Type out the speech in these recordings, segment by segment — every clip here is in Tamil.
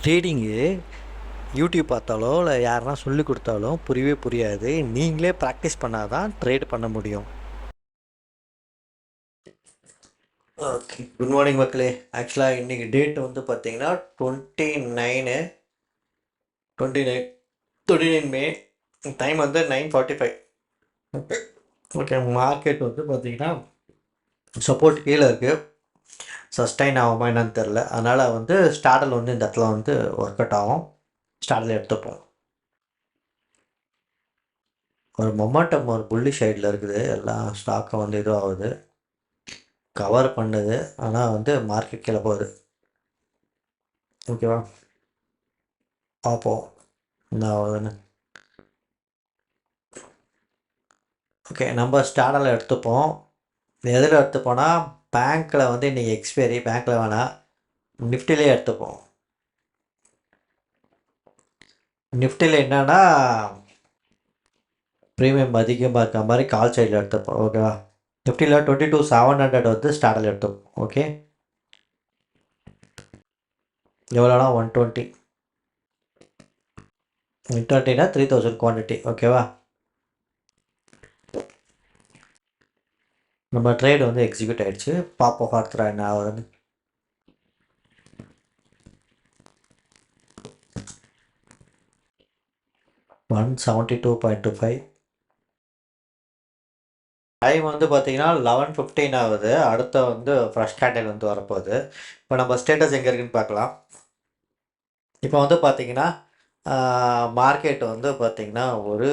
ட்ரேடிங்கு யூடியூப் பார்த்தாலோ இல்லை யாருனா சொல்லி கொடுத்தாலும் புரியவே புரியாது. நீங்களே ப்ராக்டிஸ் பண்ணால் தான் ட்ரேட் பண்ண முடியும். ஓகே, குட் மார்னிங் மக்களே. ஆக்சுவலாக இன்றைக்கி டேட் வந்து பார்த்தீங்கன்னா 29 மே. டைம் வந்து 9:45. ஓகே ஓகே மார்க்கெட் வந்து பார்த்தீங்கன்னா சப்போர்ட் கீழே இருக்குது. சஸ்டைன் ஆகுமா என்னன்னு தெரில. அதனால் வந்து ஸ்டார்டல் வந்து இந்த இடத்துல வந்து ஒர்க் அவுட் ஆகும். ஸ்டார்டல் எடுத்துப்போம். ஒரு மொமெண்டம் ஒரு புல்லிஷ் சைடில் இருக்குது. எல்லா ஸ்டாக்கும் வந்து இதுவும் ஆகுது, கவர் பண்ணுது. ஆனால் வந்து மார்க்கெட் கீழே போகுது. ஓகேவா, பார்ப்போம் என்ன ஆகுதுன்னு. ஓகே, நம்ம ஸ்டார்டல் எடுத்துப்போம். எதில் எடுத்துப்போனா பேங்க்கில் வந்து இன்றைக்கி எக்ஸ்பைரி. பேங்க்கில் வேணாம், நிஃப்டிலே எடுத்துப்போம். நிஃப்டியில் என்னன்னா ப்ரீமியம் அதிகமாக இருக்க மாதிரி கால் சைடில் எடுத்துப்போம். ஓகேவா, நிஃப்டியில் 22,700 வந்து ஸ்டார்டல் எடுத்துப்போம். ஓகே, எவ்வளோனா 120. 120னா 3000 குவான்டிட்டி. ஓகேவா, நம்ம ட்ரேட் வந்து எக்ஸிக்யூட் ஆகிடுச்சு. பார்ப்போம் ஃபர்தராக என்ன ஆகுதுன்னு. $172.25. டைம் வந்து பார்த்தீங்கன்னா 11:15 ஆகுது. அடுத்த வந்து ஃப்ரெஷ் கேண்டில் வந்து வரப்போகுது. இப்போ நம்ம ஸ்டேட்டஸ் எங்கே இருக்குன்னு பார்க்கலாம். இப்போ வந்து பார்த்தீங்கன்னா மார்க்கெட் வந்து பார்த்தீங்கன்னா ஒரு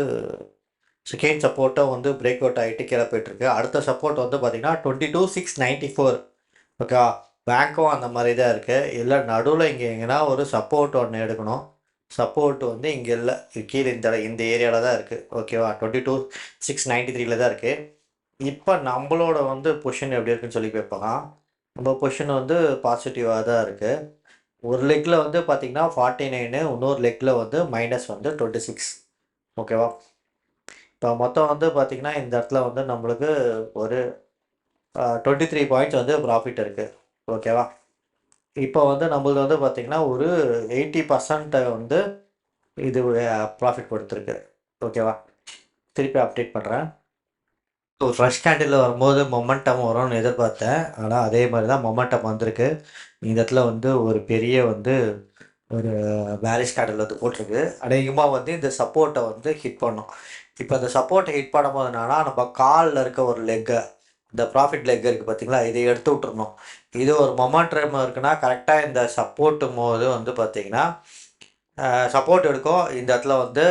செகண்ட் சப்போர்ட்டை வந்து பிரேக் அவுட் ஆகிட்டு கீழே போயிட்டுருக்கு. அடுத்த சப்போர்ட் வந்து பார்த்தீங்கன்னா 22,694. ஓகே, பேங்க்கும் அந்த மாதிரி தான் இருக்குது. இல்லை நடுவில் இங்கே எங்கன்னா ஒரு சப்போர்ட் ஒன்று எடுக்கணும். சப்போர்ட் வந்து இங்கே இல்லை, கீழே இந்த ஏரியாவில் தான் இருக்குது. ஓகேவா, 22,693 தான் இருக்குது. இப்போ நம்மளோட வந்து பொசிஷன் எப்படி இருக்குன்னு சொல்லி பார்க்கலாம். நம்ம பொசிஷன் வந்து பாசிட்டிவாக தான் இருக்குது. ஒரு லெக்கில் வந்து பார்த்திங்கன்னா 49, இன்னொரு லெக்கில் வந்து மைனஸ் வந்து 26. ஓகேவா, இப்போ மொத்தம் வந்து பார்த்திங்கன்னா இந்த இடத்துல வந்து நம்மளுக்கு ஒரு 23 பாயிண்ட்ஸ் வந்து ப்ராஃபிட் இருக்குது. ஓகேவா, இப்போ வந்து நம்மளுக்கு வந்து பார்த்திங்கன்னா ஒரு 80% வந்து இது ப்ராஃபிட் கொடுத்துருக்கு. ஓகேவா, திருப்பி அப்டேட் பண்ணுறேன். ஒரு ஃப்ரெஷ் கேண்டில் வரும்போது மொமெண்டம் வரும்னு எதிர்பார்த்தேன். ஆனால் அதே மாதிரி தான் மொமெண்டம் வந்திருக்கு. இந்த இடத்துல வந்து ஒரு பெரிய வந்து ஒரு பேரிஷ் கேண்டில் வந்து போட்டிருக்கு. அநேகமாக வந்து இந்த சப்போர்ட்டை வந்து ஹிட் பண்ணும். இப்போ இந்த சப்போர்ட்டை ஹிட் பண்ணும்போது என்னன்னா, நம்ம காலில் இருக்க ஒரு லெக்கை, இந்த ப்ராஃபிட் லெக் இருக்குது பார்த்தீங்களா, இதை எடுத்து விட்டுறணும். இது ஒரு மொமெண்டம் இருக்குன்னா கரெக்டாக இந்த சப்போர்ட்டும் போது வந்து பார்த்திங்கன்னா சப்போர்ட் எடுக்கும். இந்த இடத்துல வந்து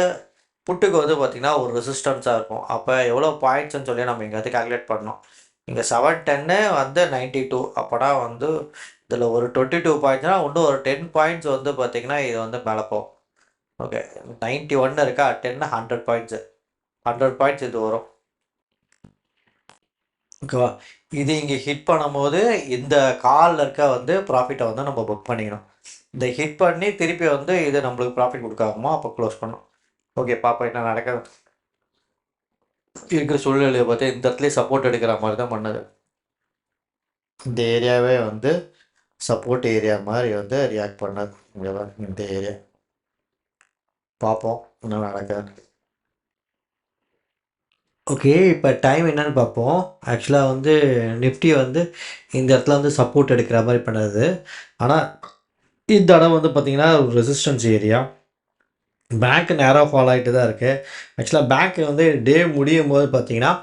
புட்டுக்கு வந்து பார்த்திங்கன்னா ஒரு ரெசிஸ்டன்ஸாக இருக்கும். அப்போ எவ்வளோ பாயிண்ட்ஸ்ன்னு சொல்லி நம்ம இங்கே வந்து கால்குலேட் பண்ணோம். இங்கே 710 வந்து 92. அப்போனா வந்து இதில் ஒரு 22 பாயிண்ட்ஸ்னால் இன்னும் ஒரு 10 பாயிண்ட்ஸ் வந்து பார்த்திங்கன்னா இது வந்து மேலே போகும். ஓகே, 91 இருக்கா, 10 100 பாயிண்ட்ஸு. 100 பாயிண்ட்ஸ் இது வரும். ஓகேவா, இது இங்கே ஹிட் பண்ணும்போது இந்த காலில் இருக்க வந்து ப்ராஃபிட்டை வந்து நம்ம புக் பண்ணிக்கணும். இந்த ஹிட் பண்ணி திருப்பி வந்து இது நம்மளுக்கு ப்ராஃபிட் கொடுக்காமோ அப்போ க்ளோஸ் பண்ணணும். ஓகே, பாப்பா என்ன நடக்குது. இருக்கிற சூழ்நிலையை பார்த்து இந்த இடத்துல சப்போர்ட் எடுக்கிற மாதிரி தான் பண்ணுது. இந்த ஏரியாவே வந்து சப்போர்ட் ஏரியா மாதிரி வந்து ரியாக்ட் பண்ணது. இந்த ஏரியா பார்ப்போம் என்ன நடக்குது. ஓகே, இப்போ டைம் என்னன்னு பார்ப்போம். ஆக்சுவலாக வந்து நிஃப்டி வந்து இந்த இடத்துல வந்து சப்போர்ட் எடுக்கிற மாதிரி பண்ணுது. ஆனால் இந்த இடம் வந்து பார்த்திங்கன்னா ஒரு ரெசிஸ்டன்ஸ் ஏரியா. பேங்க் நேராக ஃபாலோ ஆகிட்டு தான் இருக்குது. ஆக்சுவலாக பேங்க் வந்து டே முடியும் போது பார்த்தீங்கன்னா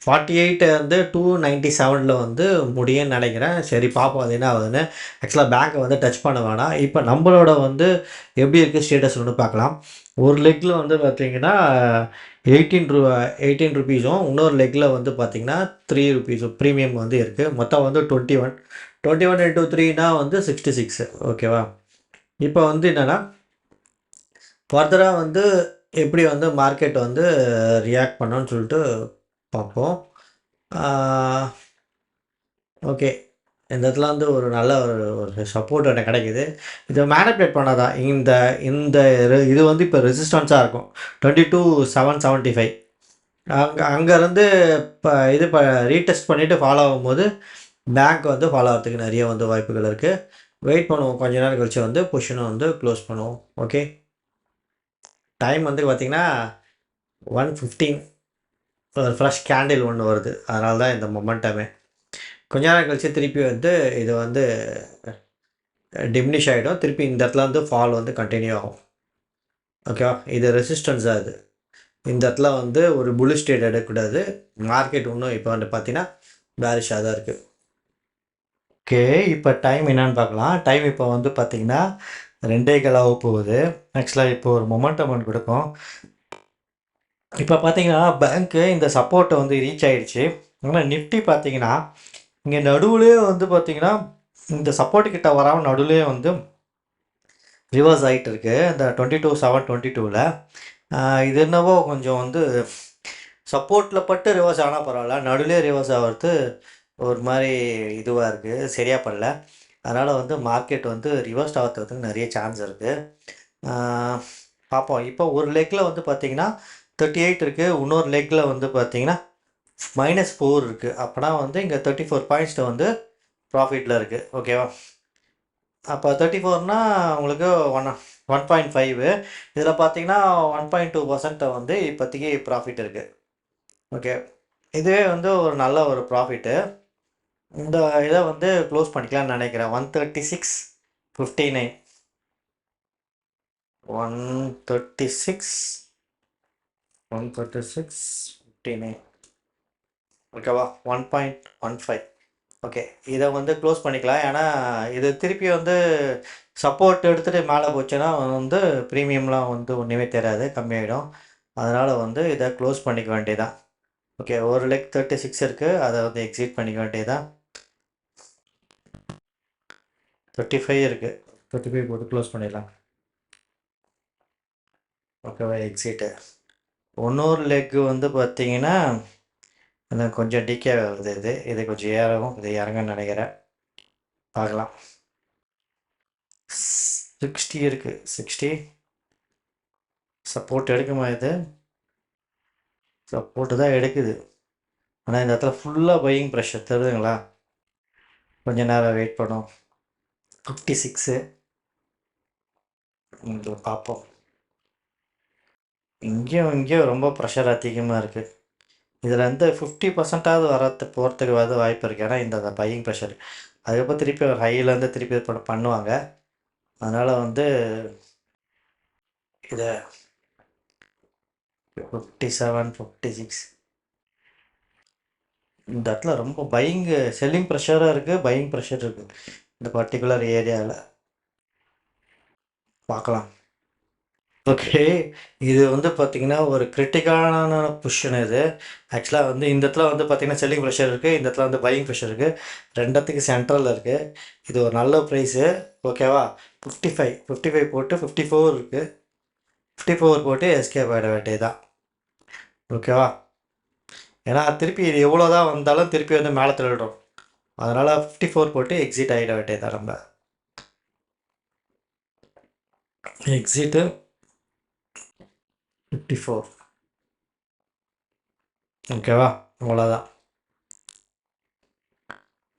48 வந்து 297 வந்து முடியும்னு நினைக்கிறேன். சரி பார்ப்போம் அது என்ன ஆகுதுன்னு. ஆக்சுவலாக பேங்க்கை வந்து டச் பண்ண வேணாம். இப்போ நம்மளோட வந்து எப்படி இருக்குது ஸ்டேட்டஸ் ஒன்று பார்க்கலாம். ஒரு லெக்கில் வந்து பார்த்திங்கன்னா 18 ருபீஸும், இன்னொரு லெக்கில் வந்து பார்த்திங்கன்னா 3 ருபீஸும் ப்ரீமியம் வந்து இருக்குது. மொத்தம் வந்து 21 into 3னா வந்து 66. ஓகேவா, இப்போ வந்து என்னென்னா ஃபர்தராக வந்து எப்படி வந்து மார்க்கெட் வந்து ரியாக்ட் பண்ணோன்னு சொல்லிட்டு பார்ப்போம். ஓகே, இந்த இடத்துல வந்து ஒரு நல்ல ஒரு சப்போர்ட் எனக்கு கிடைக்கிது. இதை மேனிபுலேட் பண்ணாதான் இந்த இந்த இது வந்து இப்போ ரெசிஸ்டன்ஸாக இருக்கும் 22,775. அங்கேருந்து இப்போ ரீடெஸ்ட் பண்ணிவிட்டு ஃபாலோ ஆகும்போது பேங்க் வந்து ஃபாலோ ஆகிறதுக்கு நிறைய வந்து வாய்ப்புகள் இருக்குது. வெயிட் பண்ணுவோம். கொஞ்ச நேரம் கழிச்சு வந்து பொசிஷனை வந்து க்ளோஸ் பண்ணுவோம். ஓகே. டைம் வந்து பார்த்தீங்கன்னா 1:15 ஒரு ஃப்ரெஷ் கேண்டில் ஒன்று வருது. அதனால தான் இந்த மொமெண்டமே. கொஞ்ச நேரம் கழிச்சு திருப்பி வந்து இது வந்து டிமினிஷ் ஆகிடும். திருப்பி இந்த இடத்துல வந்து ஃபால் வந்து கண்டினியூ ஆகும். ஓகேவா? இது ரெசிஸ்டன்ஸ் தான் இது. இந்த இடத்துல வந்து ஒரு புல்லிஷ் ட்ரேட் எடுக்கக்கூடாது. மார்க்கெட் இன்னும் இப்போ வந்து பார்த்தீங்கன்னா பேரிஷாக தான் இருக்குது. ஓகே. இப்போ டைம் என்னன்னு பார்க்கலாம். டைம் இப்போ வந்து பார்த்தீங்கன்னா 2:15 போகுது. ஆக்சுவலாக இப்போ ஒரு மொமெண்டம் ஒன்று கொடுக்கும். இப்போ பார்த்தீங்கன்னா பேங்க்கு இந்த சப்போர்ட்டை வந்து ரீச் ஆயிடுச்சு. ஆனால் நிஃப்டி பார்த்தீங்கன்னா இங்கே நடுவுலேயே வந்து பார்த்தீங்கன்னா இந்த சப்போர்ட் கிட்ட வராமல் நடுவுலேயே வந்து ரிவர்ஸ் ஆகிட்டு இருக்கு. இந்த 22,722ல் இது என்னவோ கொஞ்சம் வந்து சப்போர்ட்டில் பட்டு ரிவர்ஸ் ஆனால் பரவாயில்ல, நடுவுலேயே ரிவர்ஸ் ஆகிறது ஒரு மாதிரி இதுவாக இருக்குது, சரியாக படல. அதனால் வந்து மார்க்கெட் வந்து ரிவர்ஸ் ஆகிறதுக்கு நிறைய சான்ஸ் இருக்குது. பார்ப்போம். இப்போ ஒரு லெக்கில் வந்து பார்த்தீங்கன்னா 38 இருக்குது, இன்னொரு லெக்கில் வந்து பார்த்தீங்கன்னா -4 இருக்குது. அப்போனா வந்து இங்கே 34 பாயிண்ட்ஸில் வந்து ப்ராஃபிட்டில் இருக்குது. ஓகேவா? அப்போ 34னா உங்களுக்கு 1.5. இதில் பார்த்தீங்கன்னா 1.2% வந்து இப்போதைக்கு ப்ராஃபிட் இருக்குது. ஓகே. இதுவே வந்து ஒரு நல்ல ஒரு ப்ராஃபிட்டு. இந்த இதை வந்து க்ளோஸ் பண்ணிக்கலாம்னு நினைக்கிறேன். 136.59 136.59 ஓகேவா? 1.15. ஓகே. இதை வந்து க்ளோஸ் பண்ணிக்கலாம். ஏன்னா இது திருப்பி வந்து சப்போர்ட் எடுத்துகிட்டு மேலே போச்சுன்னா வந்து ப்ரீமியம்லாம் வந்து ஒன்றுமே தெரியாது, கம்மியாயிடும். அதனால் வந்து இதை க்ளோஸ் பண்ணிக்க வேண்டியதான். ஓகே. ஒரு லெக் 36 இருக்குது, அதை வந்து எக்ஸிட் பண்ணிக்க வேண்டியதான். 35 இருக்குது, 35 போட்டு க்ளோஸ் பண்ணிடலாம். ஓகேவா? எக்ஸிட்டு. இன்னொரு லெக்கு வந்து பார்த்தீங்கன்னா கொஞ்சம் டிகே ஆகுது. இது கொஞ்சம் ஏறவும் இது இறங்குன்னு நினைக்கிறேன். பார்க்கலாம். 60 இருக்குது. 60 சப்போர்ட் எடுக்குமா? இது சப்போர்ட்டு தான் எடுக்குது. ஆனால் இந்த இடத்துல ஃபுல்லாக பையிங் ப்ரெஷர் தருதுங்களா? கொஞ்ச நேரம் வெயிட் பண்ணும். 56 இங்கே பார்ப்போம். இங்கேயும் ரொம்ப ப்ரெஷர் அதிகமாக இருக்குது. இதில் வந்து 50%ஆவது போகிறதுக்கு வாய்ப்பு இருக்குது. ஏன்னா இந்த பையிங் ப்ரெஷர் அதுக்கப்புறம் திருப்பி ஒரு ஹையிலேருந்து திருப்பி பண்ணுவாங்க. அதனால் வந்து இதை 57, 56 இந்த இடத்துல ரொம்ப செல்லிங் ப்ரெஷராக இருக்குது, பையிங் ப்ரெஷர் இருக்குது இந்த பர்டிகுலர் ஏரியாவில். பார்க்கலாம். ஓகே. இது வந்து பார்த்தீங்கன்னா ஒரு கிரிட்டிக்கலான பொசிஷன் இது. ஆக்சுவலாக வந்து இந்த இடத்துல வந்து பார்த்தீங்கன்னா செல்லிங் ப்ரெஷர் இருக்குது, இந்த இடத்துல வந்து பையிங் ப்ரெஷர் இருக்குது. ரெண்டத்துக்கு சென்ட்ரலில் இருக்குது. இது ஒரு நல்ல ப்ரைஸு. ஓகேவா? 55 போட்டு 54 இருக்குது. 54 போட்டு எஸ்கேப் ஆகிட வேண்டியதுதான். ஓகேவா? ஏன்னா திருப்பி இது எவ்வளோ தான் வந்தாலும் திருப்பி வந்து மேலே திருடும். அதனால் 54 போட்டு எக்ஸிட் ஆகிட வேண்டியதுதான். நம்ம எக்ஸிட்டு 54. ஓகேவா? அவ்வளோதான்.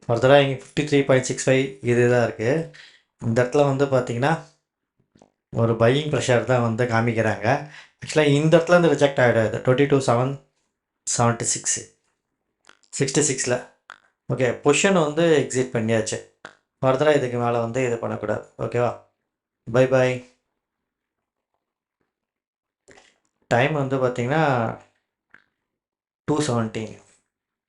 ஃபர்தராக இங்கே 53.65 இது தான் இருக்குது. இந்த இடத்துல வந்து பார்த்தீங்கன்னா ஒரு பையிங் ப்ரெஷர் தான் வந்து காமிக்கிறாங்க. ஆக்சுவலாக இந்த இடத்துல இருந்து ரிஜெக்ட் ஆகிடாது. 22,776 66ல். ஓகே. பொசிஷன் வந்து எக்ஸிட் பண்ணியாச்சு. ஃபர்தராக இதுக்கு மேலே வந்து இது பண்ணக்கூடாது. ஓகேவா? Bye bye. டைம் வந்து பார்த்தீங்கன்னா 2:17.